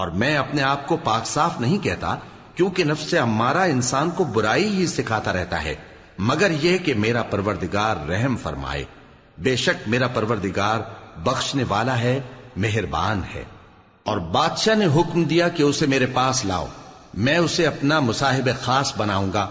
اور میں اپنے آپ کو پاک صاف نہیں کہتا، کیونکہ نفس امارہ انسان کو برائی ہی سکھاتا رہتا ہے، مگر یہ کہ میرا پروردگار رحم فرمائے۔ بے شک میرا پروردگار بخشنے والا ہے، مہربان ہے۔ اور بادشاہ نے حکم دیا کہ اسے میرے پاس لاؤ، میں اسے اپنا مصاحب خاص بناؤں گا۔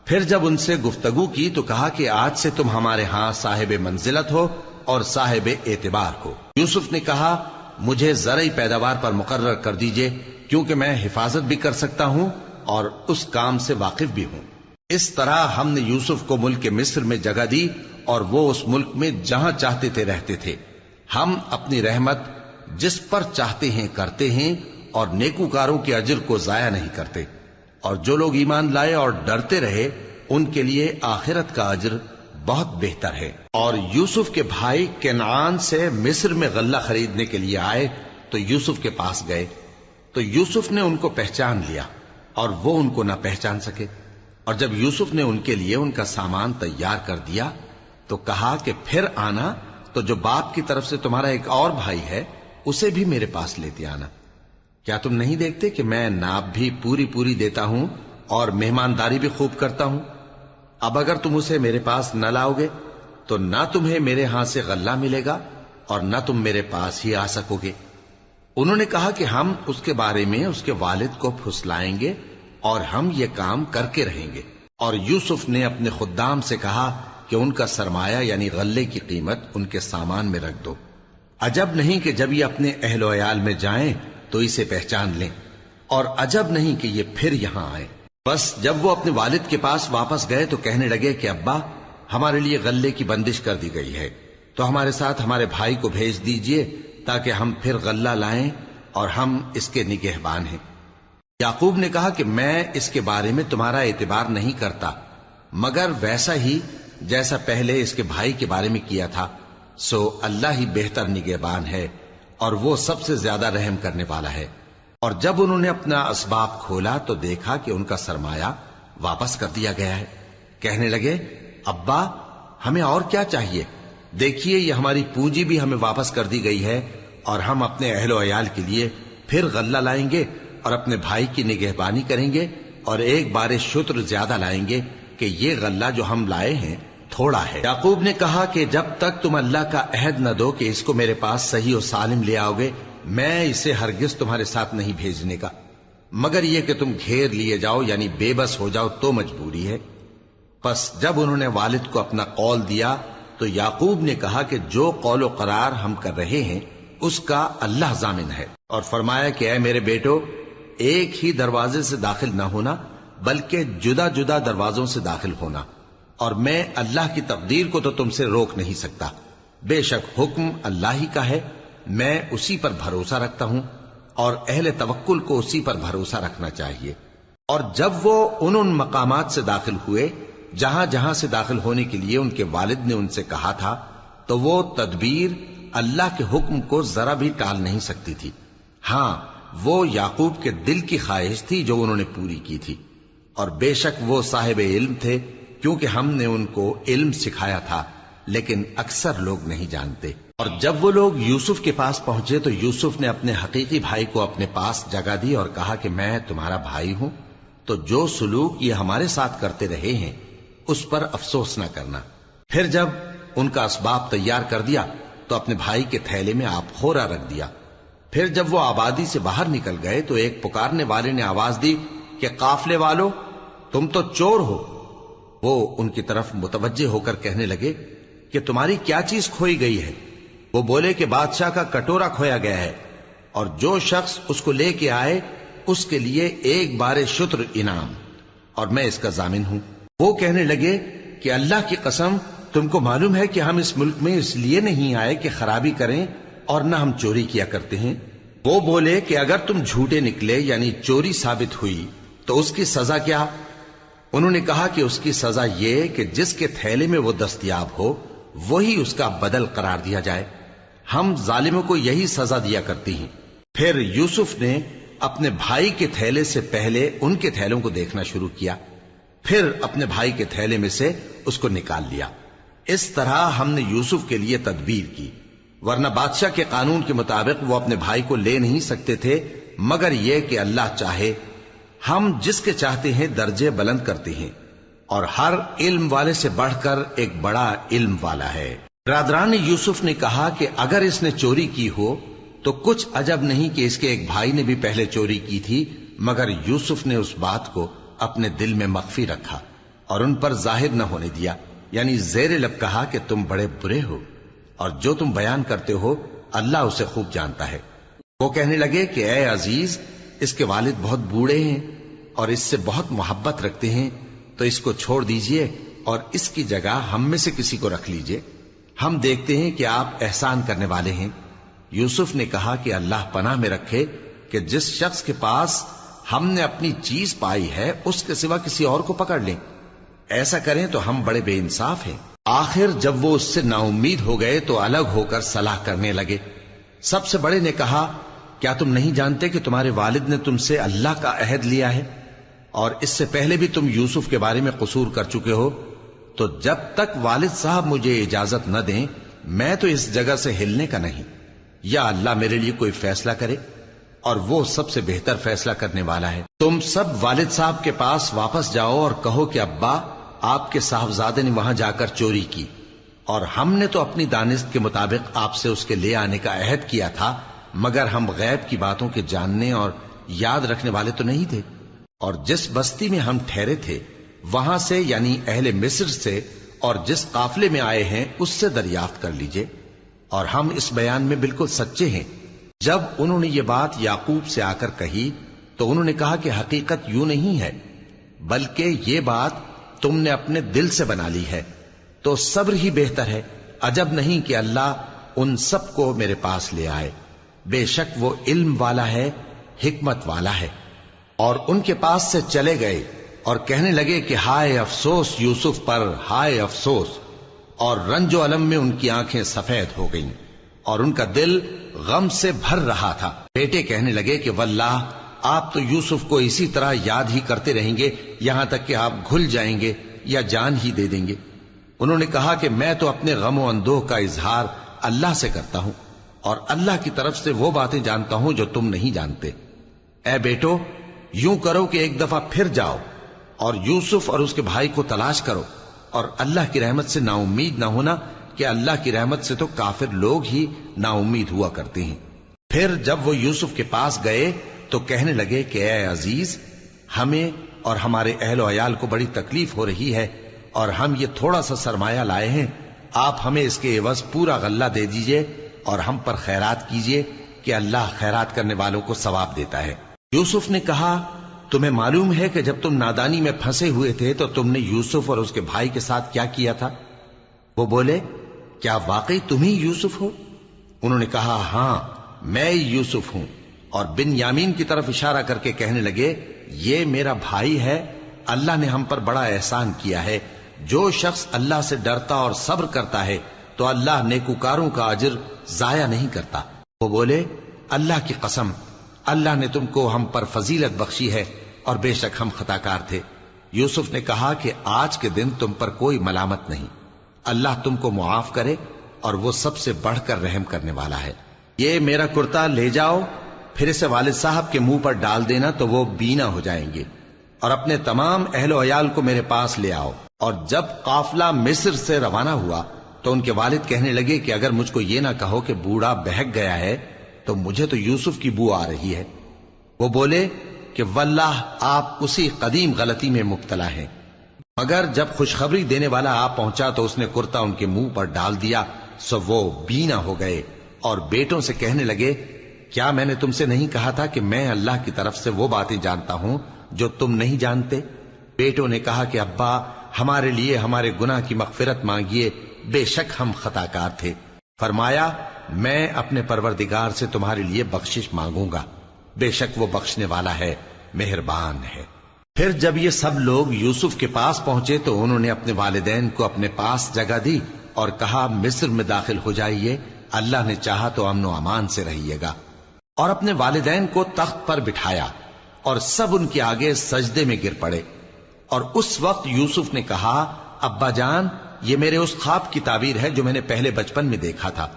پھر جب ان سے گفتگو کی تو کہا کہ آج سے تم ہمارے ہاں صاحب منزلت ہو اور صاحب اعتبار ہو۔ یوسف نے کہا مجھے زرعی پیداوار پر مقرر کر دیجئے، کیونکہ میں حفاظت بھی کر سکتا ہوں اور اس کام سے واقف بھی ہوں۔ اس طرح ہم نے یوسف کو ملک مصر میں جگہ دی اور وہ اس ملک میں جہاں چاہتے تھے رہتے تھے۔ ہم اپنی رحمت جس پر چاہتے ہیں کرتے ہیں اور نیکوکاروں کے اجر کو ضائع نہیں کرتے، اور جو لوگ ایمان لائے اور ڈرتے رہے ان کے لیے آخرت کا اجر بہت بہتر ہے۔ اور یوسف کے بھائی کنعان سے مصر میں غلہ خریدنے کے لیے آئے تو یوسف کے پاس گئے، تو یوسف نے ان کو پہچان لیا اور وہ ان کو نہ پہچان سکے۔ اور جب یوسف نے ان کے لیے ان کا سامان تیار کر دیا تو کہا کہ پھر آنا تو جو باپ کی طرف سے تمہارا ایک اور بھائی ہے اسے بھی میرے پاس لیتے آنا۔ کیا تم نہیں دیکھتے کہ میں ناب بھی پوری پوری دیتا ہوں اور مہمانداری بھی خوب کرتا ہوں؟ اب اگر تم اسے میرے پاس نہ لاؤ گے تو نہ تمہیں میرے ہاں سے غلہ ملے گا اور نہ تم میرے پاس ہی آ سکو گے۔ انہوں نے کہا کہ ہم اس کے بارے میں اس کے والد کو پھسلائیں گے اور ہم یہ کام کر کے رہیں گے۔ اور یوسف نے اپنے خدام سے کہا کہ ان کا سرمایہ یعنی غلے کی قیمت ان کے سامان میں رکھ دو۔ عجب نہیں کہ جب یہ اپنے اہل و عیال میں جائیں تو اسے پہچان لیں، اور عجب نہیں کہ یہ پھر یہاں آئے۔ بس جب وہ اپنے والد کے پاس واپس گئے تو کہنے لگے کہ ابا ہمارے لیے غلے کی بندش کر دی گئی ہے، تو ہمارے ساتھ ہمارے بھائی کو بھیج دیجئے تاکہ ہم پھر غلہ لائیں اور ہم اس کے نگہبان ہیں۔ یعقوب نے کہا کہ میں اس کے بارے میں تمہارا اعتبار نہیں کرتا، مگر ویسا ہی جیسا پہلے اس کے بھائی کے بارے میں کیا تھا، سو اللہ ہی بہتر نگہبان ہے اور وہ سب سے زیادہ رحم کرنے والا ہے۔ اور جب انہوں نے اپنا اسباب کھولا تو دیکھا کہ ان کا سرمایہ واپس کر دیا گیا ہے۔ کہنے لگے ابا ہمیں اور کیا چاہیے؟ دیکھیے یہ ہماری پونجی بھی ہمیں واپس کر دی گئی ہے، اور ہم اپنے اہل و عیال کے لیے پھر غلہ لائیں گے اور اپنے بھائی کی نگہبانی کریں گے، اور ایک بار شتر زیادہ لائیں گے کہ یہ غلہ جو ہم لائے ہیں تھوڑا ہے۔ یعقوب نے کہا کہ جب تک تم اللہ کا عہد نہ دو کہ اس کو میرے پاس صحیح و سالم لے آؤ گے، میں اسے ہرگز تمہارے ساتھ نہیں بھیجنے کا، مگر یہ کہ تم گھیر لیے جاؤ یعنی بے بس ہو جاؤ تو مجبوری ہے۔ پس جب انہوں نے والد کو اپنا قول دیا تو یعقوب نے کہا کہ جو قول و قرار ہم کر رہے ہیں اس کا اللہ ضامن ہے، اور فرمایا کہ اے میرے بیٹو ایک ہی دروازے سے داخل نہ ہونا بلکہ جدا جدا دروازوں سے داخل ہونا، اور میں اللہ کی تقدیر کو تو تم سے روک نہیں سکتا۔ بے شک حکم اللہ ہی کا ہے، میں اسی پر بھروسہ رکھتا ہوں، اور اہل توکل کو اسی پر بھروسہ رکھنا چاہیے۔ اور جب وہ ان مقامات سے داخل ہوئے جہاں جہاں سے داخل ہونے کے لیے ان کے والد نے ان سے کہا تھا، تو وہ تدبیر اللہ کے حکم کو ذرا بھی ٹال نہیں سکتی تھی۔ ہاں وہ یعقوب کے دل کی خواہش تھی جو انہوں نے پوری کی تھی، اور بے شک وہ صاحب علم تھے، کیونکہ ہم نے ان کو علم سکھایا تھا، لیکن اکثر لوگ نہیں جانتے۔ اور جب وہ لوگ یوسف کے پاس پہنچے تو یوسف نے اپنے حقیقی بھائی کو اپنے پاس جگہ دی اور کہا کہ میں تمہارا بھائی ہوں، تو جو سلوک یہ ہمارے ساتھ کرتے رہے ہیں اس پر افسوس نہ کرنا۔ پھر جب ان کا اسباب تیار کر دیا تو اپنے بھائی کے تھیلے میں آپ خورا رکھ دیا۔ پھر جب وہ آبادی سے باہر نکل گئے تو ایک پکارنے والے نے آواز دی کہ قافلے والو تم تو چور ہو۔ وہ ان کی طرف متوجہ ہو کر کہنے لگے کہ تمہاری کیا چیز کھوئی گئی ہے؟ وہ بولے کہ بادشاہ کا کٹورا کھویا گیا ہے، اور جو شخص اس کو لے کے آئے اس کے لیے ایک بار شتر انعام، اور میں اس کا ضامن ہوں۔ وہ کہنے لگے کہ اللہ کی قسم تم کو معلوم ہے کہ ہم اس ملک میں اس لیے نہیں آئے کہ خرابی کریں اور نہ ہم چوری کیا کرتے ہیں۔ وہ بولے کہ اگر تم جھوٹے نکلے یعنی چوری ثابت ہوئی تو اس کی سزا کیا؟ انہوں نے کہا کہ اس کی سزا یہ کہ جس کے تھیلے میں وہ دستیاب ہو وہی اس کا بدل قرار دیا جائے، ہم ظالموں کو یہی سزا دیا کرتی ہیں۔ پھر یوسف نے اپنے بھائی کے تھیلے سے پہلے ان کے تھیلوں کو دیکھنا شروع کیا، پھر اپنے بھائی کے تھیلے میں سے اس کو نکال لیا۔ اس طرح ہم نے یوسف کے لیے تدبیر کی، ورنہ بادشاہ کے قانون کے مطابق وہ اپنے بھائی کو لے نہیں سکتے تھے مگر یہ کہ اللہ چاہے، ہم جس کے چاہتے ہیں درجے بلند کرتے ہیں، اور ہر علم والے سے بڑھ کر ایک بڑا علم والا ہے۔ برادران یوسف نے کہا کہ اگر اس نے چوری کی ہو تو کچھ عجب نہیں کہ اس کے ایک بھائی نے بھی پہلے چوری کی تھی، مگر یوسف نے اس بات کو اپنے دل میں مخفی رکھا اور ان پر ظاہر نہ ہونے دیا، یعنی زیر لب کہا کہ تم بڑے برے ہو اور جو تم بیان کرتے ہو اللہ اسے خوب جانتا ہے۔ وہ کہنے لگے کہ اے عزیز، اس کے والد بہت بوڑھے ہیں اور اس سے بہت محبت رکھتے ہیں، تو اس کو چھوڑ دیجئے اور اس کی جگہ ہم میں سے کسی کو رکھ لیجئے، ہم دیکھتے ہیں کہ آپ احسان کرنے والے ہیں۔ یوسف نے کہا کہ اللہ پناہ میں رکھے کہ جس شخص کے پاس ہم نے اپنی چیز پائی ہے اس کے سوا کسی اور کو پکڑ لیں، ایسا کریں تو ہم بڑے بے انصاف ہیں۔ آخر جب وہ اس سے نا امید ہو گئے تو الگ ہو کر صلاح کرنے لگے۔ سب سے بڑے نے کہا، کیا تم نہیں جانتے کہ تمہارے والد نے تم سے اللہ کا عہد لیا ہے اور اس سے پہلے بھی تم یوسف کے بارے میں قصور کر چکے ہو؟ تو جب تک والد صاحب مجھے اجازت نہ دیں میں تو اس جگہ سے ہلنے کا نہیں، یا اللہ میرے لیے کوئی فیصلہ کرے، اور وہ سب سے بہتر فیصلہ کرنے والا ہے۔ تم سب والد صاحب کے پاس واپس جاؤ اور کہو کہ ابا، آپ کے صاحبزادے نے وہاں جا کر چوری کی، اور ہم نے تو اپنی دانست کے مطابق آپ سے اس کے لے آنے کا عہد کیا تھا، مگر ہم غیب کی باتوں کے جاننے اور یاد رکھنے والے تو نہیں تھے، اور جس بستی میں ہم ٹھہرے تھے وہاں سے، یعنی اہل مصر سے، اور جس قافلے میں آئے ہیں اس سے دریافت کر لیجئے، اور ہم اس بیان میں بالکل سچے ہیں۔ جب انہوں نے یہ بات یعقوب سے آ کر کہی تو انہوں نے کہا کہ حقیقت یوں نہیں ہے، بلکہ یہ بات تم نے اپنے دل سے بنا لی ہے، تو صبر ہی بہتر ہے۔ عجب نہیں کہ اللہ ان سب کو میرے پاس لے آئے، بے شک وہ علم والا ہے، حکمت والا ہے۔ اور ان کے پاس سے چلے گئے اور کہنے لگے کہ ہائے افسوس یوسف پر، ہائے افسوس، اور رنج و الم میں ان کی آنکھیں سفید ہو گئیں اور ان کا دل غم سے بھر رہا تھا۔ بیٹے کہنے لگے کہ واللہ آپ تو یوسف کو اسی طرح یاد ہی کرتے رہیں گے یہاں تک کہ آپ گھل جائیں گے یا جان ہی دے دیں گے۔ انہوں نے کہا کہ میں تو اپنے غم و اندوہ کا اظہار اللہ سے کرتا ہوں، اور اللہ کی طرف سے وہ باتیں جانتا ہوں جو تم نہیں جانتے۔ اے بیٹو، یوں کرو کہ ایک دفعہ پھر جاؤ اور یوسف اور اس کے بھائی کو تلاش کرو، اور اللہ کی رحمت سے نا امید نہ ہونا کہ اللہ کی رحمت سے تو کافر لوگ ہی نا امید ہوا کرتے ہیں۔ پھر جب وہ یوسف کے پاس گئے تو کہنے لگے کہ اے عزیز، ہمیں اور ہمارے اہل و عیال کو بڑی تکلیف ہو رہی ہے، اور ہم یہ تھوڑا سا سرمایہ لائے ہیں، آپ ہمیں اس کے عوض پورا غلہ دے دیجئے اور ہم پر خیرات کیجئے کہ اللہ خیرات کرنے والوں کو ثواب دیتا ہے۔ یوسف نے کہا، تمہیں معلوم ہے کہ جب تم نادانی میں پھنسے ہوئے تھے تو تم نے یوسف اور اس کے بھائی کے ساتھ کیا کیا تھا؟ وہ بولے، کیا واقعی تم ہی یوسف ہو؟ انہوں نے کہا، ہاں میں یوسف ہوں، اور بن یامین کی طرف اشارہ کر کے کہنے لگے، یہ میرا بھائی ہے، اللہ نے ہم پر بڑا احسان کیا ہے۔ جو شخص اللہ سے ڈرتا اور صبر کرتا ہے تو اللہ نیکوکاروں کا اجر ضائع نہیں کرتا۔ وہ بولے، اللہ کی قسم، اللہ نے تم کو ہم پر فضیلت بخشی ہے اور بے شک ہم خطاکار تھے۔ یوسف نے کہا کہ آج کے دن تم پر کوئی ملامت نہیں، اللہ تم کو معاف کرے، اور وہ سب سے بڑھ کر رحم کرنے والا ہے۔ یہ میرا کرتا لے جاؤ، پھر اسے والد صاحب کے منہ پر ڈال دینا تو وہ بینا ہو جائیں گے، اور اپنے تمام اہل و عیال کو میرے پاس لے آؤ۔ اور جب قافلہ مصر سے روانہ ہوا تو ان کے والد کہنے لگے کہ اگر مجھ کو یہ نہ کہو کہ بوڑھا بہک گیا ہے تو مجھے تو یوسف کی بو آ رہی ہے۔ وہ بولے کہ واللہ آپ اسی قدیم غلطی میں مبتلا ہیں۔ مگر جب خوشخبری دینے والا آپ پہنچا تو اس نے کرتا ان کے منہ پر ڈال دیا، سو وہ بینا ہو گئے، اور بیٹوں سے کہنے لگے، کیا میں نے تم سے نہیں کہا تھا کہ میں اللہ کی طرف سے وہ باتیں جانتا ہوں جو تم نہیں جانتے؟ بیٹوں نے کہا کہ ابا، ہمارے لیے ہمارے گناہ کی مغفرت مانگیے، بے شک ہم خطاکار تھے۔ فرمایا، میں اپنے پروردگار سے تمہارے لیے بخشش مانگوں گا، بے شک وہ بخشنے والا ہے، مہربان ہے۔ پھر جب یہ سب لوگ یوسف کے پاس پہنچے تو انہوں نے اپنے والدین کو اپنے پاس جگہ دی اور کہا، مصر میں داخل ہو جائیے، اللہ نے چاہا تو امن و امان سے رہیے گا۔ اور اپنے والدین کو تخت پر بٹھایا اور سب ان کے آگے سجدے میں گر پڑے۔ اور اس وقت یوسف نے کہا، ابا جان، یہ میرے اس خواب کی تعبیر ہے جو میں نے پہلے بچپن میں دیکھا تھا،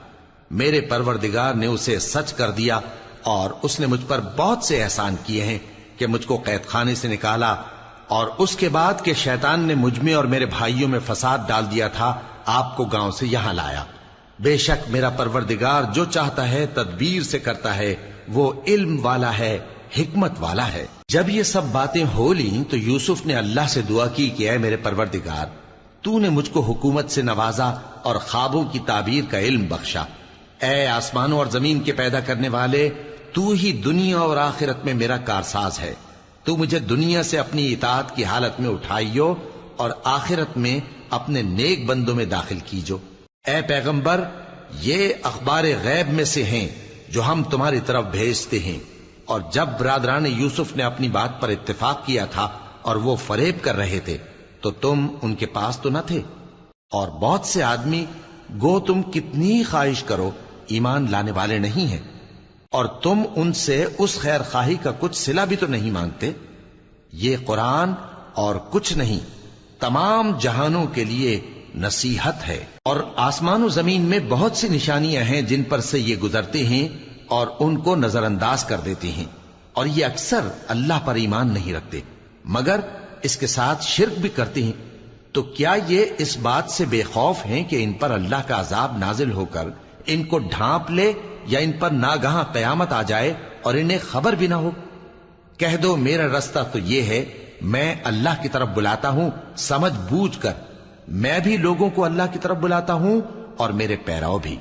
میرے پروردگار نے اسے سچ کر دیا اور اس نے مجھ پر بہت سے احسان کیے ہیں کہ مجھ کو قید خانے سے نکالا، اور اس کے بعد کہ شیطان نے مجھ میں اور میرے بھائیوں میں فساد ڈال دیا تھا، آپ کو گاؤں سے یہاں لایا۔ بے شک میرا پروردگار جو چاہتا ہے تدبیر سے کرتا ہے، وہ علم والا ہے، حکمت والا ہے۔ جب یہ سب باتیں ہو لیں تو یوسف نے اللہ سے دعا کی کہ اے میرے پروردگار، تو نے مجھ کو حکومت سے نوازا اور خوابوں کی تعبیر کا علم بخشا۔ اے آسمانوں اور زمین کے پیدا کرنے والے، تو ہی دنیا اور آخرت میں میرا کارساز ہے۔ تو مجھے دنیا سے اپنی اطاعت کی حالت میں اٹھائیو اور آخرت میں اپنے نیک بندوں میں داخل کیجو۔ اے پیغمبر، یہ اخبار غیب میں سے ہیں جو ہم تمہاری طرف بھیجتے ہیں۔ اور جب برادران یوسف نے اپنی بات پر اتفاق کیا تھا اور وہ فریب کر رہے تھے تو تم ان کے پاس تو نہ تھے، اور بہت سے آدمی گو تم کتنی خواہش کرو ایمان لانے والے نہیں ہیں، اور تم ان سے اس خیر خواہی کا کچھ صلہ بھی تو نہیں مانگتے۔ یہ قرآن اور کچھ نہیں تمام جہانوں کے لیے نصیحت ہے، اور آسمان و زمین میں بہت سی نشانیاں ہیں جن پر سے یہ گزرتے ہیں اور ان کو نظر انداز کر دیتے ہیں، اور یہ اکثر اللہ پر ایمان نہیں رکھتے مگر اس کے ساتھ شرک بھی کرتے ہیں۔ تو کیا یہ اس بات سے بے خوف ہیں کہ ان پر اللہ کا عذاب نازل ہو کر ان کو ڈھانپ لے، یا ان پر ناگہاں قیامت آ جائے اور انہیں خبر بھی نہ ہو؟ کہہ دو میرا رستہ تو یہ ہے، میں اللہ کی طرف بلاتا ہوں سمجھ بوجھ کر، میں بھی لوگوں کو اللہ کی طرف بلاتا ہوں اور میرے پیراؤ بھی،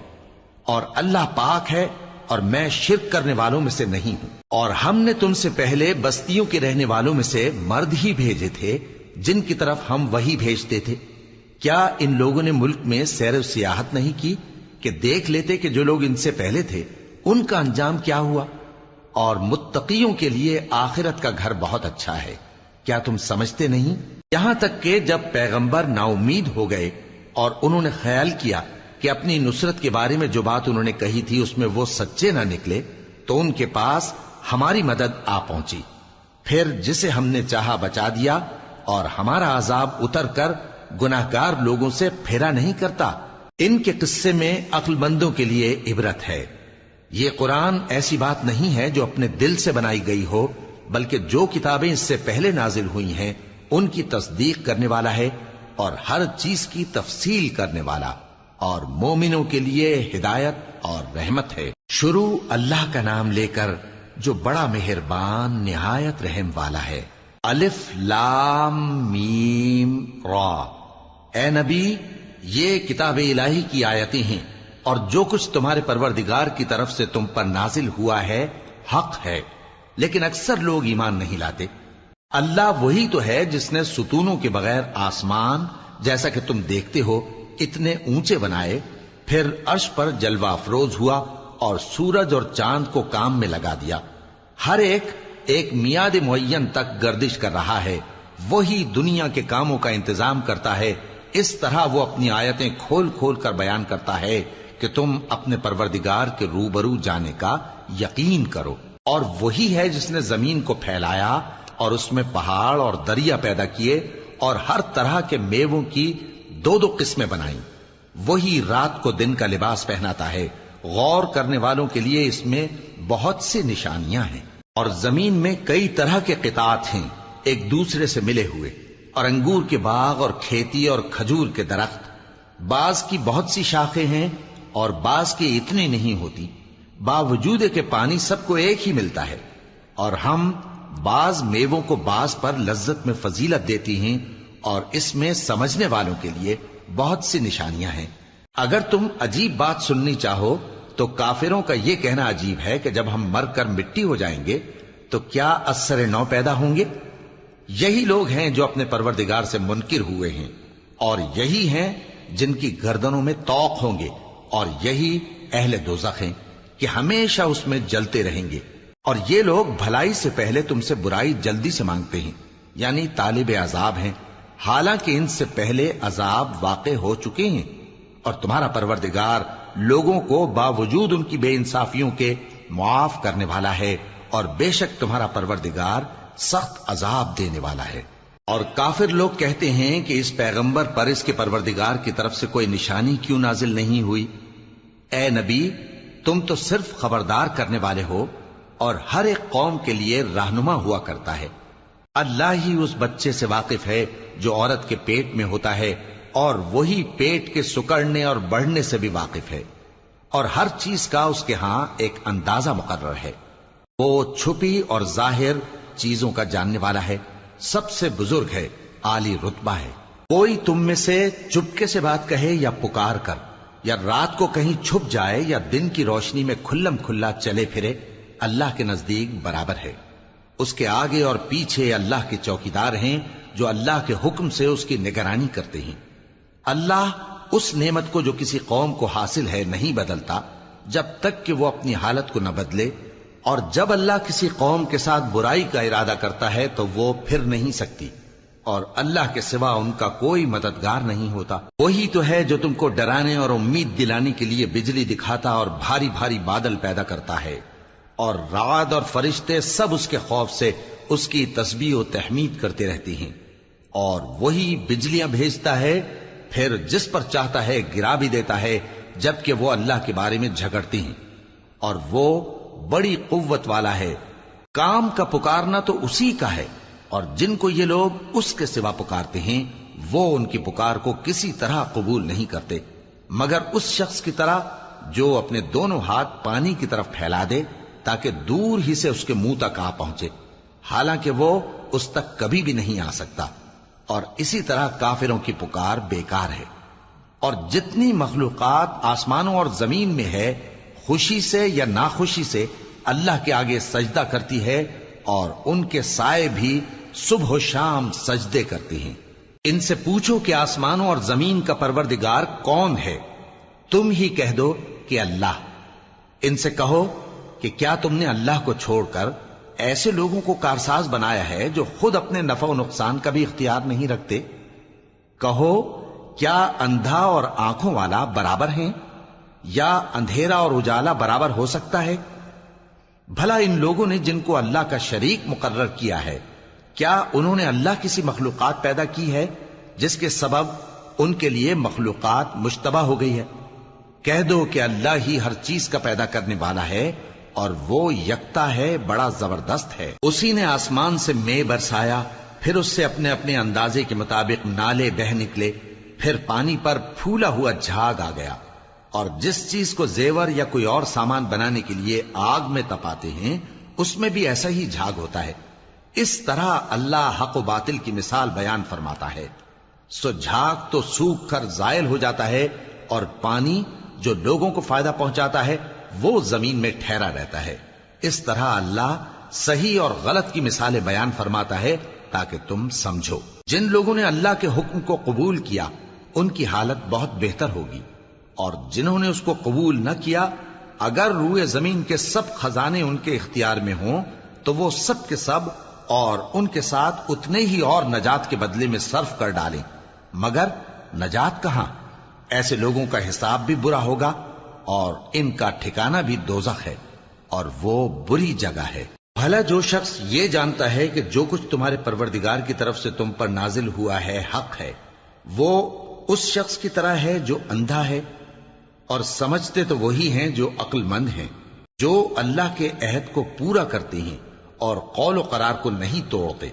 اور اللہ پاک ہے اور میں شرک کرنے والوں میں سے نہیں ہوں۔ اور ہم نے تم سے پہلے بستیوں کے رہنے والوں میں سے مرد ہی بھیجے تھے جن کی طرف ہم وہی بھیجتے تھے۔ کیا ان لوگوں نے ملک میں سیر و سیاحت نہیں کی کہ دیکھ لیتے کہ جو لوگ ان سے پہلے تھے ان کا انجام کیا ہوا؟ اور متقیوں کے لیے آخرت کا گھر بہت اچھا ہے، کیا تم سمجھتے نہیں؟ یہاں تک کہ جب پیغمبر نا امید ہو گئے اور انہوں نے خیال کیا کہ اپنی نصرت کے بارے میں جو بات انہوں نے کہی تھی اس میں وہ سچے نہ نکلے، تو ان کے پاس ہماری مدد آ پہنچی، پھر جسے ہم نے چاہا بچا دیا، اور ہمارا عذاب اتر کر گناہگار لوگوں سے پھیرا نہیں کرتا۔ ان کے قصے میں عقل مندوں کے لیے عبرت ہے۔ یہ قرآن ایسی بات نہیں ہے جو اپنے دل سے بنائی گئی ہو، بلکہ جو کتابیں اس سے پہلے نازل ہوئی ہیں ان کی تصدیق کرنے والا ہے، اور ہر چیز کی تفصیل کرنے والا، اور مومنوں کے لیے ہدایت اور رحمت ہے۔ شروع اللہ کا نام لے کر جو بڑا مہربان نہایت رحم والا ہے۔ الف لام میم را۔ اے نبی، یہ کتاب الہی کی آیتیں ہیں، اور جو کچھ تمہارے پروردگار کی طرف سے تم پر نازل ہوا ہے حق ہے، لیکن اکثر لوگ ایمان نہیں لاتے۔ اللہ وہی تو ہے جس نے ستونوں کے بغیر آسمان جیسا کہ تم دیکھتے ہو اتنے اونچے بنائے، پھر عرش پر جلوہ افروز ہوا اور سورج اور چاند کو کام میں لگا دیا، ہر ایک میعاد معین تک گردش کر رہا ہے۔ وہی دنیا کے کاموں کا انتظام کرتا ہے، اس طرح وہ اپنی آیتیں کھول کھول کر بیان کرتا ہے کہ تم اپنے پروردگار کے روبرو جانے کا یقین کرو۔ اور وہی ہے جس نے زمین کو پھیلایا اور اس میں پہاڑ اور دریا پیدا کیے اور ہر طرح کے میووں کی دو دو قسمیں بنائیں۔ وہی رات کو دن کا لباس پہناتا ہے، غور کرنے والوں کے لیے اس میں بہت سی نشانیاں ہیں۔ اور زمین میں کئی طرح کے قطعات ہیں ایک دوسرے سے ملے ہوئے، اور انگور کے باغ اور کھیتی اور کھجور کے درخت، بعض کی بہت سی شاخیں ہیں اور بعض کی اتنی نہیں ہوتی، باوجود کہ پانی سب کو ایک ہی ملتا ہے۔ اور ہم بعض میووں کو بعض پر لذت میں فضیلت دیتی ہیں، اور اس میں سمجھنے والوں کے لیے بہت سی نشانیاں ہیں۔ اگر تم عجیب بات سننی چاہو تو کافروں کا یہ کہنا عجیب ہے کہ جب ہم مر کر مٹی ہو جائیں گے تو کیا اثر نو پیدا ہوں گے؟ یہی لوگ ہیں جو اپنے پروردگار سے منکر ہوئے ہیں، اور یہی ہیں جن کی گردنوں میں طوق ہوں گے، اور یہی اہل دوزخ ہیں کہ ہمیشہ اس میں جلتے رہیں گے۔ اور یہ لوگ بھلائی سے پہلے تم سے برائی جلدی سے مانگتے ہیں، یعنی طالب عذاب ہیں، حالانکہ ان سے پہلے عذاب واقع ہو چکے ہیں۔ اور تمہارا پروردگار لوگوں کو باوجود ان کی بے انصافیوں کے معاف کرنے والا ہے، اور بے شک تمہارا پروردگار سخت عذاب دینے والا ہے۔ اور کافر لوگ کہتے ہیں کہ اس پیغمبر پر اس کے پروردگار کی طرف سے کوئی نشانی کیوں نازل نہیں ہوئی؟ اے نبی، تم تو صرف خبردار کرنے والے ہو، اور ہر ایک قوم کے لیے رہنما ہوا کرتا ہے۔ اللہ ہی اس بچے سے واقف ہے جو عورت کے پیٹ میں ہوتا ہے، اور وہی پیٹ کے سکڑنے اور بڑھنے سے بھی واقف ہے، اور ہر چیز کا اس کے ہاں ایک اندازہ مقرر ہے۔ وہ چھپی اور ظاہر چیزوں کا جاننے والا ہے، سب سے بزرگ ہے، عالی رتبہ ہے۔ کوئی تم میں سے چپکے سے بات کہے یا پکار کر، یا رات کو کہیں چھپ جائے یا دن کی روشنی میں کھلم کھلا چلے پھرے، اللہ کے نزدیک برابر ہے۔ اس کے آگے اور پیچھے اللہ کے چوکیدار ہیں جو اللہ کے حکم سے اس کی نگرانی کرتے ہیں۔ اللہ اس نعمت کو جو کسی قوم کو حاصل ہے نہیں بدلتا جب تک کہ وہ اپنی حالت کو نہ بدلے، اور جب اللہ کسی قوم کے ساتھ برائی کا ارادہ کرتا ہے تو وہ پھر نہیں سکتی، اور اللہ کے سوا ان کا کوئی مددگار نہیں ہوتا۔ وہی تو ہے جو تم کو ڈرانے اور امید دلانے کے لیے بجلی دکھاتا اور بھاری بھاری بادل پیدا کرتا ہے، اور رعد اور فرشتے سب اس کے خوف سے اس کی تسبیح و تحمید کرتے رہتے ہیں۔ اور وہی بجلیاں بھیجتا ہے، پھر جس پر چاہتا ہے گرا بھی دیتا ہے، جبکہ وہ اللہ کے بارے میں جھگڑتے ہیں، اور وہ بڑی قوت والا ہے۔ کام کا پکارنا تو اسی کا ہے، اور جن کو یہ لوگ اس کے سوا پکارتے ہیں وہ ان کی پکار کو کسی طرح قبول نہیں کرتے، مگر اس شخص کی طرح جو اپنے دونوں ہاتھ پانی کی طرف پھیلا دے تاکہ دور ہی سے اس کے منہ تک آ پہنچے، حالانکہ وہ اس تک کبھی بھی نہیں آ سکتا۔ اور اسی طرح کافروں کی پکار بیکار ہے۔ اور جتنی مخلوقات آسمانوں اور زمین میں ہے، خوشی سے یا ناخوشی سے اللہ کے آگے سجدہ کرتی ہے، اور ان کے سائے بھی صبح و شام سجدے کرتے ہیں۔ ان سے پوچھو کہ آسمانوں اور زمین کا پروردگار کون ہے؟ تم ہی کہہ دو کہ اللہ۔ ان سے کہو کہ کیا تم نے اللہ کو چھوڑ کر ایسے لوگوں کو کارساز بنایا ہے جو خود اپنے نفع و نقصان کا بھی اختیار نہیں رکھتے؟ کہو کیا اندھا اور آنکھوں والا برابر ہیں، یا اندھیرا اور اجالا برابر ہو سکتا ہے؟ بھلا ان لوگوں نے جن کو اللہ کا شریک مقرر کیا ہے، کیا انہوں نے اللہ کسی مخلوقات پیدا کی ہے جس کے سبب ان کے لیے مخلوقات مشتبہ ہو گئی ہے؟ کہہ دو کہ اللہ ہی ہر چیز کا پیدا کرنے والا ہے، اور وہ یکتا ہے، بڑا زبردست ہے۔ اسی نے آسمان سے مے برسایا، پھر اس سے اپنے اپنے اندازے کے مطابق نالے بہ نکلے، پھر پانی پر پھولا ہوا جھاگ آ گیا۔ اور جس چیز کو زیور یا کوئی اور سامان بنانے کے لیے آگ میں تپاتے ہیں اس میں بھی ایسا ہی جھاگ ہوتا ہے۔ اس طرح اللہ حق و باطل کی مثال بیان فرماتا ہے۔ سو جھاگ تو سوکھ کر زائل ہو جاتا ہے، اور پانی جو لوگوں کو فائدہ پہنچاتا ہے وہ زمین میں ٹھہرا رہتا ہے۔ اس طرح اللہ صحیح اور غلط کی مثالیں بیان فرماتا ہے تاکہ تم سمجھو۔ جن لوگوں نے اللہ کے حکم کو قبول کیا ان کی حالت بہت بہتر ہوگی، اور جنہوں نے اس کو قبول نہ کیا، اگر روئے زمین کے سب خزانے ان کے اختیار میں ہوں تو وہ سب کے سب اور ان کے ساتھ اتنے ہی اور نجات کے بدلے میں صرف کر ڈالیں، مگر نجات کہاں؟ ایسے لوگوں کا حساب بھی برا ہوگا، اور ان کا ٹھکانہ بھی دوزخ ہے، اور وہ بری جگہ ہے۔ بھلا جو شخص یہ جانتا ہے کہ جو کچھ تمہارے پروردگار کی طرف سے تم پر نازل ہوا ہے حق ہے، وہ اس شخص کی طرح ہے جو اندھا ہے، اور سمجھتے تو وہی ہیں جو عقل مند ہیں، جو اللہ کے عہد کو پورا کرتے ہیں اور قول و قرار کو نہیں توڑتے،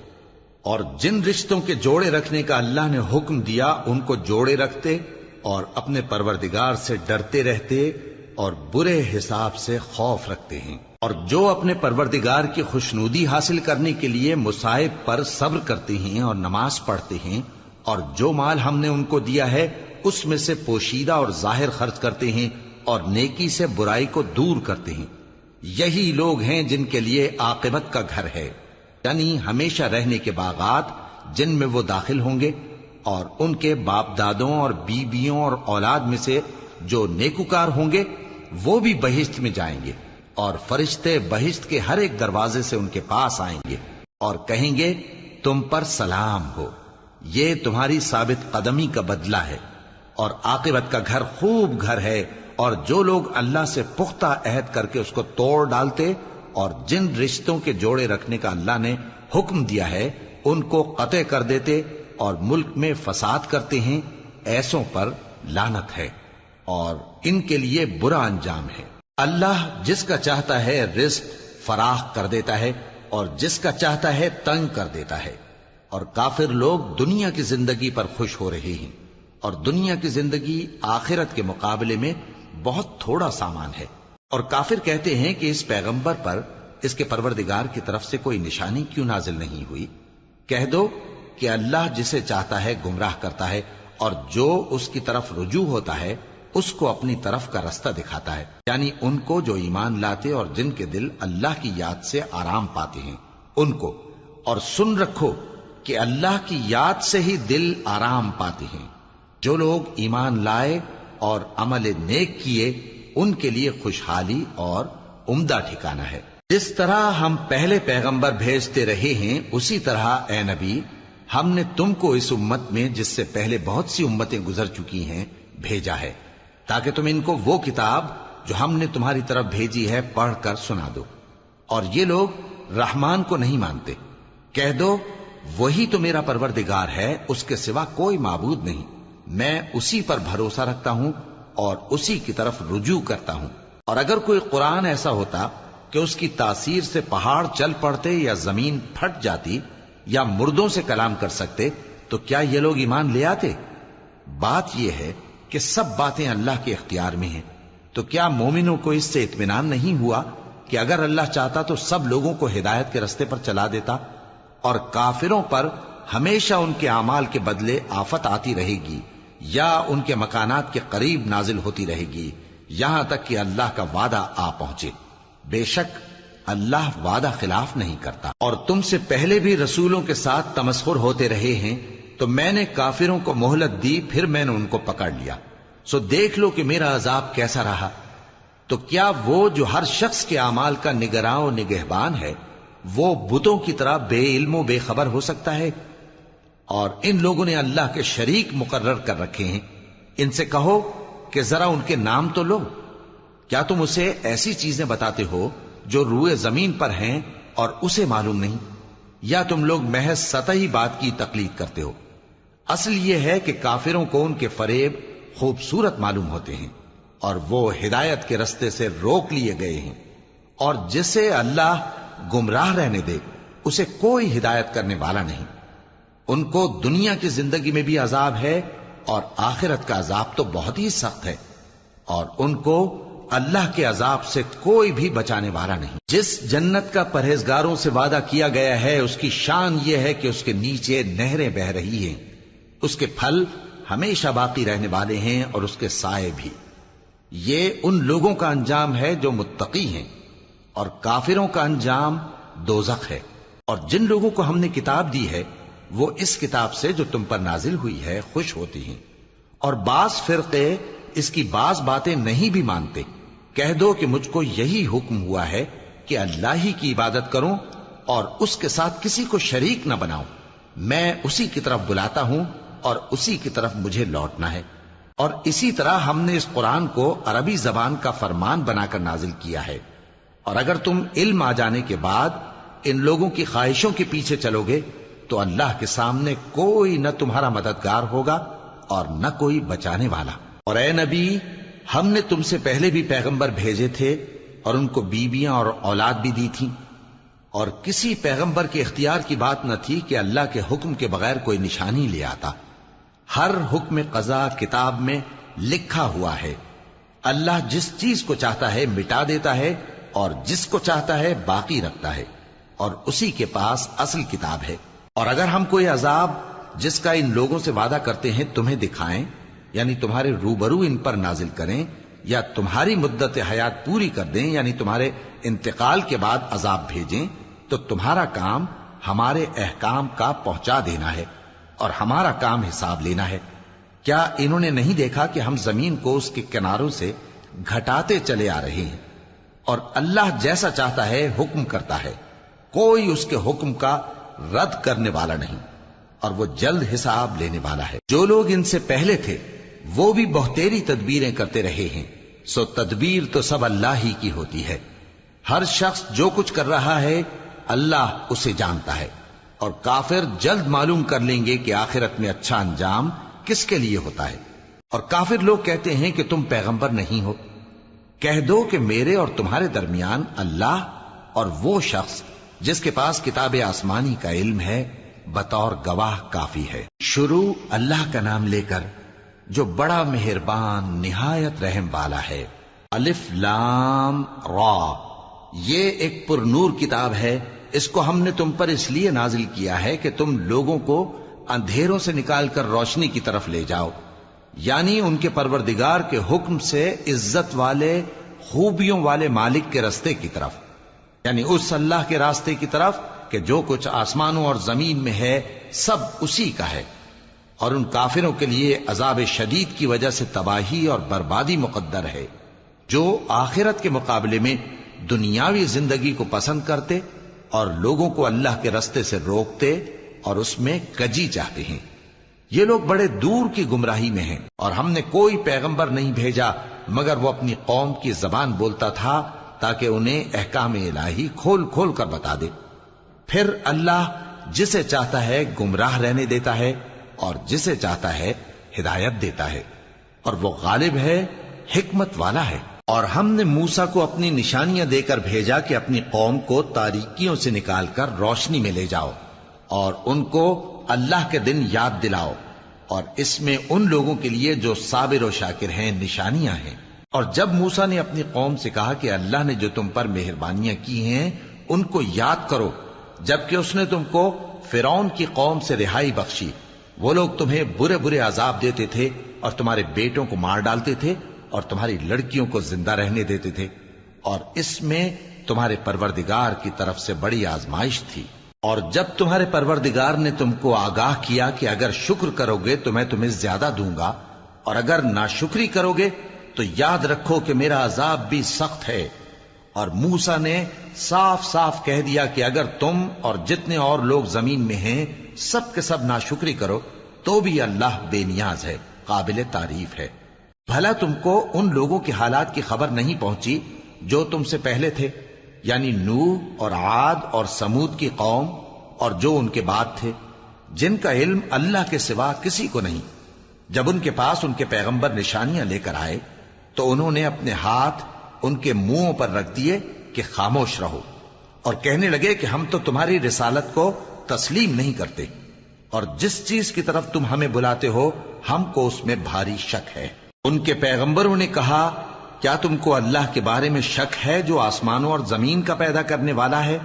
اور جن رشتوں کے جوڑے رکھنے کا اللہ نے حکم دیا ان کو جوڑے رکھتے، اور اپنے پروردگار سے ڈرتے رہتے اور برے حساب سے خوف رکھتے ہیں، اور جو اپنے پروردگار کی خوشنودی حاصل کرنے کے لیے مصائب پر صبر کرتے ہیں اور نماز پڑھتے ہیں، اور جو مال ہم نے ان کو دیا ہے اس میں سے پوشیدہ اور ظاہر خرچ کرتے ہیں، اور نیکی سے برائی کو دور کرتے ہیں، یہی لوگ ہیں جن کے لیے عاقبت کا گھر ہے، یعنی ہمیشہ رہنے کے باغات جن میں وہ داخل ہوں گے، اور ان کے باپ دادوں اور بیویوں اور اولاد میں سے جو نیکوکار ہوں گے وہ بھی بہشت میں جائیں گے، اور فرشتے بہشت کے ہر ایک دروازے سے ان کے پاس آئیں گے اور کہیں گے تم پر سلام ہو، یہ تمہاری ثابت قدمی کا بدلہ ہے، اور عاقبت کا گھر خوب گھر ہے۔ اور جو لوگ اللہ سے پختہ عہد کر کے اس کو توڑ ڈالتے اور جن رشتوں کے جوڑے رکھنے کا اللہ نے حکم دیا ہے ان کو قطع کر دیتے اور ملک میں فساد کرتے ہیں، ایسوں پر لعنت ہے اور ان کے لیے برا انجام ہے۔ اللہ جس کا چاہتا ہے رزق فراخ کر دیتا ہے اور جس کا چاہتا ہے تنگ کر دیتا ہے۔ اور کافر لوگ دنیا کی زندگی پر خوش ہو رہے ہیں، اور دنیا کی زندگی آخرت کے مقابلے میں بہت تھوڑا سامان ہے۔ اور کافر کہتے ہیں کہ اس پیغمبر پر اس کے پروردگار کی طرف سے کوئی نشانی کیوں نازل نہیں ہوئی؟ کہہ دو کہ اللہ جسے چاہتا ہے گمراہ کرتا ہے، اور جو اس کی طرف رجوع ہوتا ہے اس کو اپنی طرف کا رستہ دکھاتا ہے، یعنی ان کو جو ایمان لاتے اور جن کے دل اللہ کی یاد سے آرام پاتے ہیں ان کو۔ اور سن رکھو کہ اللہ کی یاد سے ہی دل آرام پاتے ہیں۔ جو لوگ ایمان لائے اور عمل نیک کیے ان کے لیے خوشحالی اور عمدہ ٹھکانہ ہے۔ جس طرح ہم پہلے پیغمبر بھیجتے رہے ہیں اسی طرح اے نبی ہم نے تم کو اس امت میں جس سے پہلے بہت سی امتیں گزر چکی ہیں بھیجا ہے، تاکہ تم ان کو وہ کتاب جو ہم نے تمہاری طرف بھیجی ہے پڑھ کر سنا دو۔ اور یہ لوگ رحمان کو نہیں مانتے۔ کہہ دو وہی تو میرا پروردگار ہے، اس کے سوا کوئی معبود نہیں، میں اسی پر بھروسہ رکھتا ہوں اور اسی کی طرف رجوع کرتا ہوں۔ اور اگر کوئی قرآن ایسا ہوتا کہ اس کی تاثیر سے پہاڑ چل پڑتے یا زمین پھٹ جاتی یا مردوں سے کلام کر سکتے تو کیا یہ لوگ ایمان لے آتے؟ بات یہ ہے کہ سب باتیں اللہ کے اختیار میں ہیں، تو کیا مومنوں کو اس سے اطمینان نہیں ہوا کہ اگر اللہ چاہتا تو سب لوگوں کو ہدایت کے رستے پر چلا دیتا؟ اور کافروں پر ہمیشہ ان کے اعمال کے بدلے آفت آتی رہے گی یا ان کے مکانات کے قریب نازل ہوتی رہے گی یہاں تک کہ اللہ کا وعدہ آ پہنچے۔ بے شک اللہ وعدہ خلاف نہیں کرتا۔ اور تم سے پہلے بھی رسولوں کے ساتھ تمسخر ہوتے رہے ہیں، تو میں نے کافروں کو مہلت دی، پھر میں نے ان کو پکڑ لیا، سو دیکھ لو کہ میرا عذاب کیسا رہا۔ تو کیا وہ جو ہر شخص کے اعمال کا نگراں و نگہبان ہے وہ بتوں کی طرح بے علم و بے خبر ہو سکتا ہے؟ اور ان لوگوں نے اللہ کے شریک مقرر کر رکھے ہیں۔ ان سے کہو کہ ذرا ان کے نام تو لو۔ کیا تم اسے ایسی چیزیں بتاتے ہو جو روئے زمین پر ہیں اور اسے معلوم نہیں، یا تم لوگ محض سطحی بات کی تقلید کرتے ہو؟ اصل یہ ہے کہ کافروں کو ان کے فریب خوبصورت معلوم ہوتے ہیں اور وہ ہدایت کے رستے سے روک لیے گئے ہیں، اور جسے اللہ گمراہ رہنے دے اسے کوئی ہدایت کرنے والا نہیں۔ ان کو دنیا کی زندگی میں بھی عذاب ہے اور آخرت کا عذاب تو بہت ہی سخت ہے، اور ان کو اللہ کے عذاب سے کوئی بھی بچانے والا نہیں۔ جس جنت کا پرہیزگاروں سے وعدہ کیا گیا ہے اس کی شان یہ ہے کہ اس کے نیچے نہریں بہ رہی ہیں، اس کے پھل ہمیشہ باقی رہنے والے ہیں اور اس کے سائے بھی۔ یہ ان لوگوں کا انجام ہے جو متقی ہیں، اور کافروں کا انجام دوزخ ہے۔ اور جن لوگوں کو ہم نے کتاب دی ہے وہ اس کتاب سے جو تم پر نازل ہوئی ہے خوش ہوتی ہیں، اور بعض فرقے اس کی بعض باتیں نہیں بھی مانتے۔ کہہ دو کہ مجھ کو یہی حکم ہوا ہے کہ اللہ ہی کی عبادت کروں اور اس کے ساتھ کسی کو شریک نہ بناؤں، میں اسی کی طرف بلاتا ہوں اور اسی کی طرف مجھے لوٹنا ہے۔ اور اسی طرح ہم نے اس قرآن کو عربی زبان کا فرمان بنا کر نازل کیا ہے، اور اگر تم علم آ جانے کے بعد ان لوگوں کی خواہشوں کے پیچھے چلو گے تو اللہ کے سامنے کوئی نہ تمہارا مددگار ہوگا اور نہ کوئی بچانے والا۔ اور اے نبی ہم نے تم سے پہلے بھی پیغمبر بھیجے تھے اور ان کو بیویاں اور اولاد بھی دی تھیں، اور کسی پیغمبر کے اختیار کی بات نہ تھی کہ اللہ کے حکم کے بغیر کوئی نشانی لے آتا۔ ہر حکم قضا کتاب میں لکھا ہوا ہے۔ اللہ جس چیز کو چاہتا ہے مٹا دیتا ہے اور جس کو چاہتا ہے باقی رکھتا ہے، اور اسی کے پاس اصل کتاب ہے۔ اور اگر ہم کوئی عذاب جس کا ان لوگوں سے وعدہ کرتے ہیں تمہیں دکھائیں، یعنی تمہارے روبرو ان پر نازل کریں، یا تمہاری مدت حیات پوری کر دیں، یعنی تمہارے انتقال کے بعد عذاب بھیجیں، تو تمہارا کام ہمارے احکام کا پہنچا دینا ہے اور ہمارا کام حساب لینا ہے۔ کیا انہوں نے نہیں دیکھا کہ ہم زمین کو اس کے کناروں سے گھٹاتے چلے آ رہے ہیں، اور اللہ جیسا چاہتا ہے حکم کرتا ہے، کوئی اس کے حکم کا رد کرنے والا نہیں، اور وہ جلد حساب لینے والا ہے۔ جو لوگ ان سے پہلے تھے وہ بھی بہتیری تدبیریں کرتے رہے ہیں، سو تدبیر تو سب اللہ ہی کی ہوتی ہے۔ ہر شخص جو کچھ کر رہا ہے اللہ اسے جانتا ہے، اور کافر جلد معلوم کر لیں گے کہ آخرت میں اچھا انجام کس کے لیے ہوتا ہے۔ اور کافر لوگ کہتے ہیں کہ تم پیغمبر نہیں ہو۔ کہہ دو کہ میرے اور تمہارے درمیان اللہ اور وہ شخص جس کے پاس کتاب آسمانی کا علم ہے بطور گواہ کافی ہے۔ شروع اللہ کا نام لے کر جو بڑا مہربان نہایت رحم والا ہے۔ الف لام را، یہ ایک پر نور کتاب ہے، اس کو ہم نے تم پر اس لیے نازل کیا ہے کہ تم لوگوں کو اندھیروں سے نکال کر روشنی کی طرف لے جاؤ، یعنی ان کے پروردگار کے حکم سے عزت والے خوبیوں والے مالک کے راستے کی طرف، یعنی اس اللہ کے راستے کی طرف کہ جو کچھ آسمانوں اور زمین میں ہے سب اسی کا ہے، اور ان کافروں کے لیے عذاب شدید کی وجہ سے تباہی اور بربادی مقدر ہے، جو آخرت کے مقابلے میں دنیاوی زندگی کو پسند کرتے اور لوگوں کو اللہ کے راستے سے روکتے اور اس میں کجی چاہتے ہیں۔ یہ لوگ بڑے دور کی گمراہی میں ہیں، اور ہم نے کوئی پیغمبر نہیں بھیجا مگر وہ اپنی قوم کی زبان بولتا تھا تاکہ انہیں احکام الہی کھول کھول کر بتا دے۔ پھر اللہ جسے چاہتا ہے گمراہ رہنے دیتا ہے اور جسے چاہتا ہے ہدایت دیتا ہے، اور وہ غالب ہے، حکمت والا ہے۔ اور ہم نے موسیٰ کو اپنی نشانیاں دے کر بھیجا کہ اپنی قوم کو تاریکیوں سے نکال کر روشنی میں لے جاؤ اور ان کو اللہ کے دن یاد دلاؤ، اور اس میں ان لوگوں کے لیے جو صابر و شاکر ہیں نشانیاں ہیں۔ اور جب موسیٰ نے اپنی قوم سے کہا کہ اللہ نے جو تم پر مہربانیاں کی ہیں ان کو یاد کرو، جبکہ اس نے تم کو فرعون کی قوم سے رہائی بخشی، وہ لوگ تمہیں برے برے عذاب دیتے تھے اور تمہارے بیٹوں کو مار ڈالتے تھے اور تمہاری لڑکیوں کو زندہ رہنے دیتے تھے، اور اس میں تمہارے پروردگار کی طرف سے بڑی آزمائش تھی۔ اور جب تمہارے پروردگار نے تم کو آگاہ کیا کہ اگر شکر کرو گے تو میں تمہیں زیادہ دوں گا، اور اگر ناشکری کرو گے تو یاد رکھو کہ میرا عذاب بھی سخت ہے۔ اور موسیٰ نے صاف صاف کہہ دیا کہ اگر تم اور جتنے اور لوگ زمین میں ہیں سب کے سب ناشکری کرو تو بھی اللہ بے نیاز ہے، قابل تعریف ہے۔ بھلا تم کو ان لوگوں کے حالات کی خبر نہیں پہنچی جو تم سے پہلے تھے، یعنی نوح اور عاد اور سمود کی قوم اور جو ان کے بعد تھے، جن کا علم اللہ کے سوا کسی کو نہیں۔ جب ان کے پاس ان کے پیغمبر نشانیاں لے کر آئے تو انہوں نے اپنے ہاتھ ان کے منہوں پر رکھ دیے کہ خاموش رہو، اور کہنے لگے کہ ہم تو تمہاری رسالت کو تسلیم نہیں کرتے، اور جس چیز کی طرف تم ہمیں بلاتے ہو ہم کو اس میں بھاری شک ہے۔ ان کے پیغمبروں نے کہا، کیا تم کو اللہ کے بارے میں شک ہے جو آسمانوں اور زمین کا پیدا کرنے والا ہے؟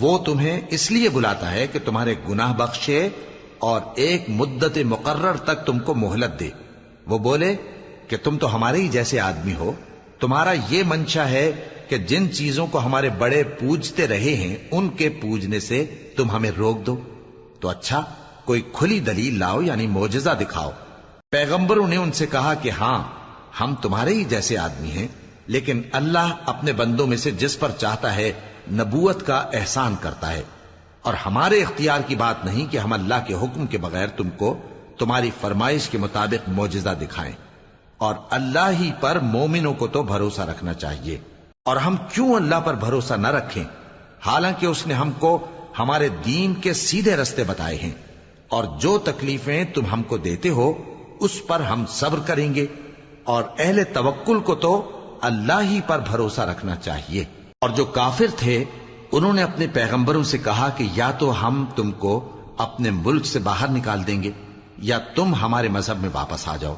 وہ تمہیں اس لیے بلاتا ہے کہ تمہارے گناہ بخشے اور ایک مدت مقرر تک تم کو مہلت دے۔ وہ بولے کہ تم تو ہمارے ہی جیسے آدمی ہو، تمہارا یہ منشا ہے کہ جن چیزوں کو ہمارے بڑے پوجتے رہے ہیں ان کے پوجنے سے تم ہمیں روک دو، تو اچھا کوئی کھلی دلیل لاؤ، یعنی معجزہ دکھاؤ۔ پیغمبروں نے ان سے کہا کہ ہاں ہم تمہارے ہی جیسے آدمی ہیں، لیکن اللہ اپنے بندوں میں سے جس پر چاہتا ہے نبوت کا احسان کرتا ہے، اور ہمارے اختیار کی بات نہیں کہ ہم اللہ کے حکم کے بغیر تم کو تمہاری فرمائش کے مطابق معجزہ دکھائیں، اور اللہ ہی پر مومنوں کو تو بھروسہ رکھنا چاہیے۔ اور ہم کیوں اللہ پر بھروسہ نہ رکھیں حالانکہ اس نے ہم کو ہمارے دین کے سیدھے رستے بتائے ہیں، اور جو تکلیفیں تم ہم کو دیتے ہو اس پر ہم صبر کریں گے، اور اہل توکل کو تو اللہ ہی پر بھروسہ رکھنا چاہیے۔ اور جو کافر تھے انہوں نے اپنے پیغمبروں سے کہا کہ یا تو ہم تم کو اپنے ملک سے باہر نکال دیں گے یا تم ہمارے مذہب میں واپس آ جاؤ۔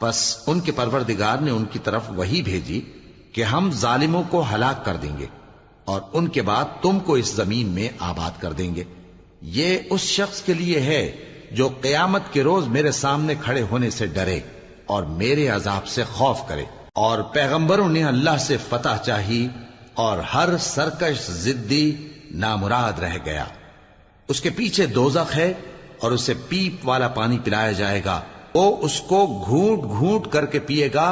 پس ان کے پروردگار نے ان کی طرف وحی بھیجی کہ ہم ظالموں کو ہلاک کر دیں گے اور ان کے بعد تم کو اس زمین میں آباد کر دیں گے۔ یہ اس شخص کے لیے ہے جو قیامت کے روز میرے سامنے کھڑے ہونے سے ڈرے اور میرے عذاب سے خوف کرے۔ اور پیغمبروں نے اللہ سے فتح چاہی اور ہر سرکش ضدی نامراد رہ گیا۔ اس کے پیچھے دوزخ ہے اور اسے پیپ والا پانی پلایا جائے گا، وہ اس کو گھونٹ گھونٹ کر کے پیے گا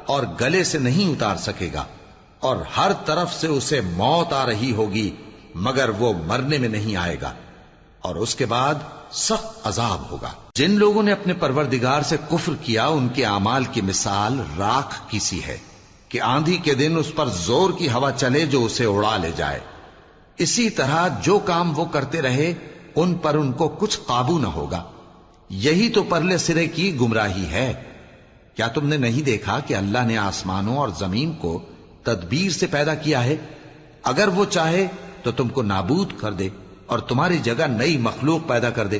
اور گلے سے نہیں اتار سکے گا، اور ہر طرف سے اسے موت آ رہی ہوگی مگر وہ مرنے میں نہیں آئے گا، اور اس کے بعد سخت عذاب ہوگا۔ جن لوگوں نے اپنے پروردگار سے کفر کیا ان کے اعمال کی مثال راکھ کی سی ہے کہ آندھی کے دن اس پر زور کی ہوا چلے جو اسے اڑا لے جائے۔ اسی طرح جو کام وہ کرتے رہے ان پر ان کو کچھ قابو نہ ہوگا۔ یہی تو پرلے سرے کی گمراہی ہے۔ کیا تم نے نہیں دیکھا کہ اللہ نے آسمانوں اور زمین کو تدبیر سے پیدا کیا ہے؟ اگر وہ چاہے تو تم کو نابود کر دے اور تمہاری جگہ نئی مخلوق پیدا کر دے،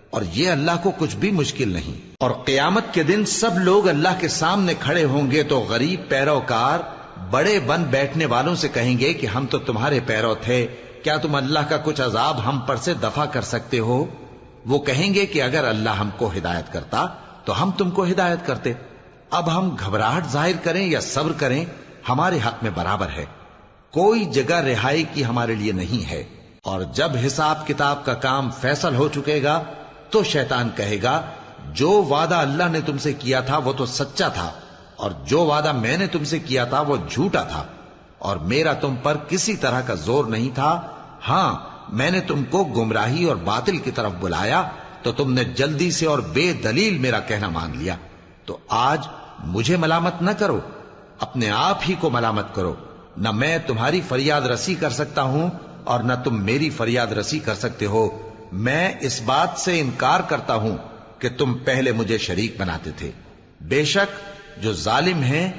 اور یہ اللہ کو کچھ بھی مشکل نہیں۔ اور قیامت کے دن سب لوگ اللہ کے سامنے کھڑے ہوں گے تو غریب پیروکار بڑے بن بیٹھنے والوں سے کہیں گے کہ ہم تو تمہارے پیرو تھے، کیا تم اللہ کا کچھ عذاب ہم پر سے دفع کر سکتے ہو؟ وہ کہیں گے کہ اگر اللہ ہم کو ہدایت کرتا تو ہم تم کو ہدایت کرتے۔ اب ہم گھبراہٹ ظاہر کریں یا صبر کریں ہمارے حق میں برابر ہے، کوئی جگہ رہائی کی ہمارے لیے نہیں ہے۔ اور جب حساب کتاب کا کام فیصل ہو چکے گا تو شیطان کہے گا جو وعدہ اللہ نے تم سے کیا تھا وہ تو سچا تھا، اور جو وعدہ میں نے تم سے کیا تھا وہ جھوٹا تھا، اور میرا تم پر کسی طرح کا زور نہیں تھا۔ ہاں، میں نے تم کو گمراہی اور باطل کی طرف بلایا تو تم نے جلدی سے اور بے دلیل میرا کہنا مان لیا۔ تو آج مجھے ملامت نہ کرو، اپنے آپ ہی کو ملامت کرو۔ نہ میں تمہاری فریاد رسی کر سکتا ہوں اور نہ تم میری فریاد رسی کر سکتے ہو۔ میں اس بات سے انکار کرتا ہوں کہ تم پہلے مجھے شریک بناتے تھے۔ بے شک جو ظالم ہیں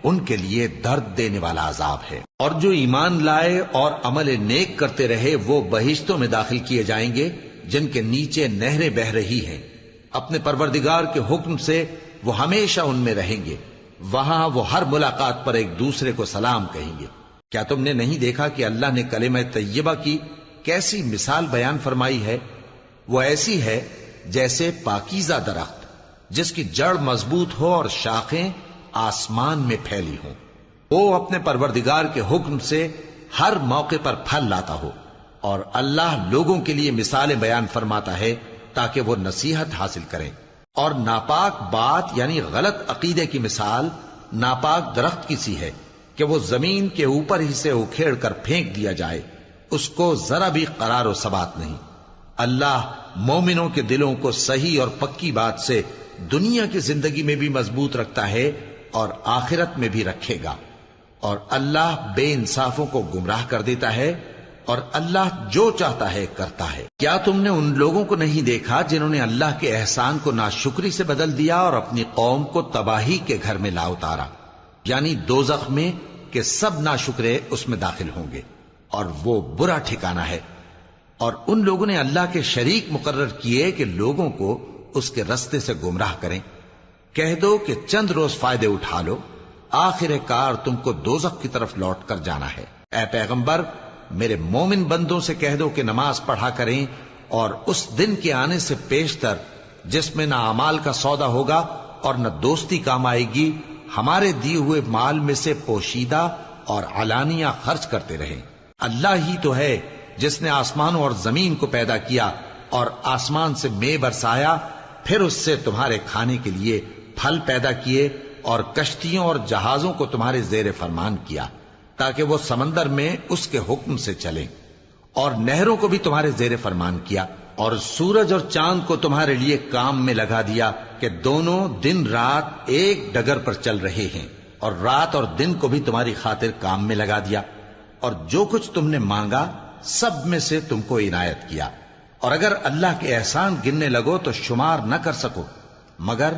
ان کے لیے درد دینے والا عذاب ہے۔ اور جو ایمان لائے اور عمل نیک کرتے رہے وہ بہشتوں میں داخل کیے جائیں گے جن کے نیچے نہریں بہ رہی ہیں۔ اپنے پروردگار کے حکم سے وہ ہمیشہ ان میں رہیں گے، وہاں وہ ہر ملاقات پر ایک دوسرے کو سلام کہیں گے۔ کیا تم نے نہیں دیکھا کہ اللہ نے کلمہ طیبہ کی کیسی مثال بیان فرمائی ہے؟ وہ ایسی ہے جیسے پاکیزہ درخت جس کی جڑ مضبوط ہو اور شاخیں آسمان میں پھیلی ہوں۔ وہ اپنے پروردگار کے حکم سے ہر موقع پر پھل لاتا ہو، اور اللہ لوگوں کے لیے مثالیں بیان فرماتا ہے تاکہ وہ نصیحت حاصل کریں۔ اور ناپاک بات یعنی غلط عقیدے کی مثال ناپاک درخت کی سی ہے کہ وہ زمین کے اوپر ہی سے اکھیڑ کر پھینک دیا جائے، اس کو ذرا بھی قرار و ثبات نہیں۔ اللہ مومنوں کے دلوں کو صحیح اور پکی بات سے دنیا کی زندگی میں بھی مضبوط رکھتا ہے اور آخرت میں بھی رکھے گا، اور اللہ بے انصافوں کو گمراہ کر دیتا ہے، اور اللہ جو چاہتا ہے کرتا ہے۔ کیا تم نے ان لوگوں کو نہیں دیکھا جنہوں نے اللہ کے احسان کو ناشکری سے بدل دیا اور اپنی قوم کو تباہی کے گھر میں لا اتارا، یعنی دوزخ میں، کہ سب ناشکرے اس میں داخل ہوں گے اور وہ برا ٹھکانہ ہے۔ اور ان لوگوں نے اللہ کے شریک مقرر کیے کہ لوگوں کو اس کے رستے سے گمراہ کریں۔ کہہ دو کہ چند روز فائدے اٹھا لو، آخر کار تم کو دوزخ کی طرف لوٹ کر جانا ہے۔ اے پیغمبر، میرے مومن بندوں سے کہہ دو کہ نماز پڑھا کریں، اور اس دن کے آنے سے پیشتر جس میں نہ اعمال کا سودا ہوگا اور نہ دوستی کام آئے گی، ہمارے دیے ہوئے مال میں سے پوشیدہ اور علانیہ خرچ کرتے رہیں۔ اللہ ہی تو ہے جس نے آسمانوں اور زمین کو پیدا کیا اور آسمان سے مے برسایا، پھر اس سے تمہارے کھانے کے لیے پھل پیدا کیے اور کشتیوں اور جہازوں کو تمہارے زیر فرمان کیا تاکہ وہ سمندر میں اس کے حکم سے چلیں، اور نہروں کو بھی تمہارے زیر فرمان کیا، اور سورج اور چاند کو تمہارے لیے کام میں لگا دیا کہ دونوں دن رات ایک ڈگر پر چل رہے ہیں، اور رات اور دن کو بھی تمہاری خاطر کام میں لگا دیا، اور جو کچھ تم نے مانگا سب میں سے تم کو عنایت کیا۔ اور اگر اللہ کے احسان گننے لگو تو شمار نہ کر سکو، مگر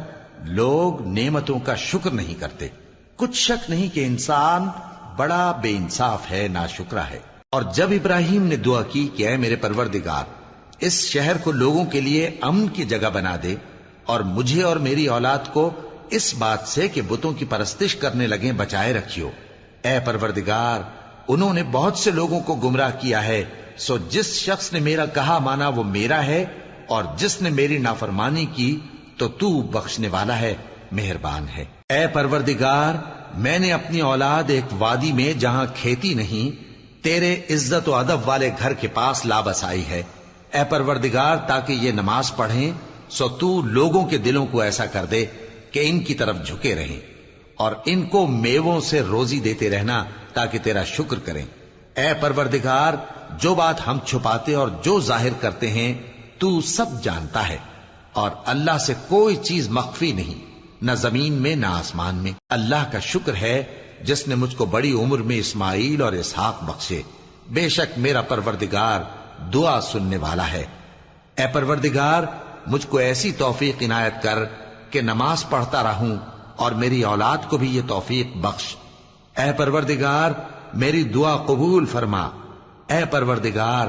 لوگ نعمتوں کا شکر نہیں کرتے۔ کچھ شک نہیں کہ انسان بڑا بے انصاف ہے، ناشکرا ہے۔ اور جب ابراہیم نے دعا کی کہ اے میرے پروردگار، اس شہر کو لوگوں کے لیے امن کی جگہ بنا دے، اور مجھے اور میری اولاد کو اس بات سے کہ بتوں کی پرستش کرنے لگیں بچائے رکھیو۔ اے پروردگار، انہوں نے بہت سے لوگوں کو گمراہ کیا ہے، سو جس شخص نے میرا کہا مانا وہ میرا ہے، اور جس نے میری نافرمانی کی تو بخشنے والا ہے، مہربان ہے۔ اے پروردگار، میں نے اپنی اولاد ایک وادی میں جہاں کھیتی نہیں، تیرے عزت و ادب والے گھر کے پاس لا بسائی ہے۔ اے پروردگار، تاکہ یہ نماز پڑھیں، سو تو لوگوں کے دلوں کو ایسا کر دے کہ ان کی طرف جھکے رہیں، اور ان کو میووں سے روزی دیتے رہنا تاکہ تیرا شکر کریں۔ اے پروردگار، جو بات ہم چھپاتے اور جو ظاہر کرتے ہیں تو سب جانتا ہے، اور اللہ سے کوئی چیز مخفی نہیں، نہ زمین میں نہ آسمان میں۔ اللہ کا شکر ہے جس نے مجھ کو بڑی عمر میں اسماعیل اور اسحاق بخشے، بے شک میرا پروردگار دعا سننے والا ہے۔ اے پروردگار، مجھ کو ایسی توفیق عنایت کر کہ نماز پڑھتا رہوں، اور میری اولاد کو بھی یہ توفیق بخش۔ اے پروردگار، میری دعا قبول فرما۔ اے پروردگار،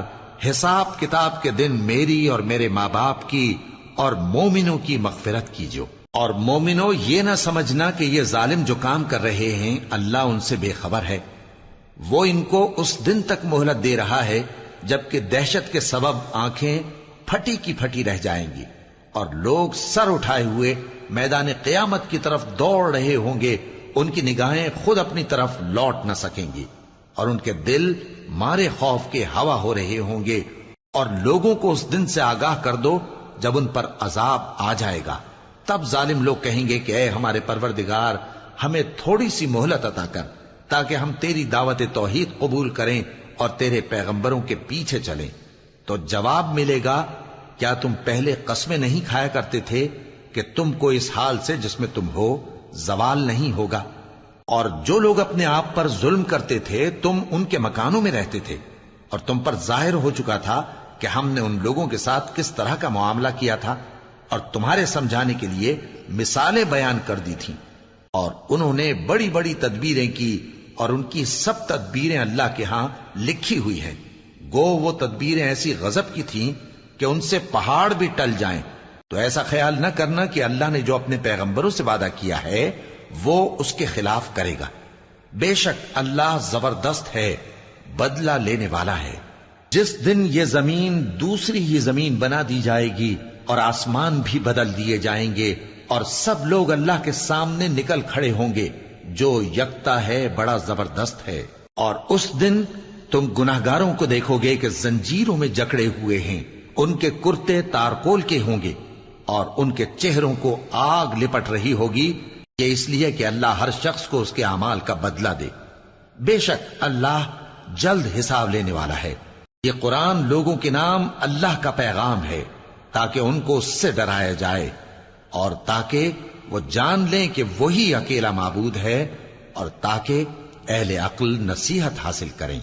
حساب کتاب کے دن میری اور میرے ماں باپ کی اور مومنوں کی مغفرت کیجو۔ اور مومنوں، یہ نہ سمجھنا کہ یہ ظالم جو کام کر رہے ہیں اللہ ان سے بے خبر ہے۔ وہ ان کو اس دن تک مہلت دے رہا ہے جبکہ دہشت کے سبب آنکھیں پھٹی کی پھٹی رہ جائیں گی اور لوگ سر اٹھائے ہوئے میدان قیامت کی طرف دوڑ رہے ہوں گے۔ ان کی نگاہیں خود اپنی طرف لوٹ نہ سکیں گی اور ان کے دل مارے خوف کے ہوا ہو رہے ہوں گے۔ اور لوگوں کو اس دن سے آگاہ کر دو جب ان پر عذاب آ جائے گا۔ تب ظالم لوگ کہیں گے کہ اے ہمارے پروردگار، ہمیں تھوڑی سی مہلت عطا کر تاکہ ہم تیری دعوت توحید قبول کریں اور تیرے پیغمبروں کے پیچھے چلیں۔ تو جواب ملے گا، کیا تم پہلے قسمیں نہیں کھایا کرتے تھے کہ تم کو اس حال سے جس میں تم ہو زوال نہیں ہوگا؟ اور جو لوگ اپنے آپ پر ظلم کرتے تھے تم ان کے مکانوں میں رہتے تھے، اور تم پر ظاہر ہو چکا تھا کہ ہم نے ان لوگوں کے ساتھ کس طرح کا معاملہ کیا تھا، اور تمہارے سمجھانے کے لیے مثالیں بیان کر دی تھیں۔ اور انہوں نے بڑی بڑی تدبیریں کی، اور ان کی سب تدبیریں اللہ کے ہاں لکھی ہوئی ہیں۔ گو وہ تدبیریں ایسی غضب کی تھیں کہ ان سے پہاڑ بھی ٹل جائیں۔ تو ایسا خیال نہ کرنا کہ اللہ نے جو اپنے پیغمبروں سے وعدہ کیا ہے وہ اس کے خلاف کرے گا۔ بے شک اللہ زبردست ہے، بدلہ لینے والا ہے۔ جس دن یہ زمین دوسری ہی زمین بنا دی جائے گی اور آسمان بھی بدل دیے جائیں گے اور سب لوگ اللہ کے سامنے نکل کھڑے ہوں گے، جو یکتا ہے بڑا زبردست ہے۔ اور اس دن تم گناہگاروں کو دیکھو گے کہ زنجیروں میں جکڑے ہوئے ہیں، ان کے کرتے تارکول کے ہوں گے اور ان کے چہروں کو آگ لپٹ رہی ہوگی، یہ اس لیے کہ اللہ ہر شخص کو اس کے اعمال کا بدلہ دے۔ بے شک اللہ جلد حساب لینے والا ہے۔ یہ قرآن لوگوں کے نام اللہ کا پیغام ہے تاکہ ان کو اس سے ڈرایا جائے اور تاکہ وہ جان لیں کہ وہی اکیلا معبود ہے، اور تاکہ اہل عقل نصیحت حاصل کریں۔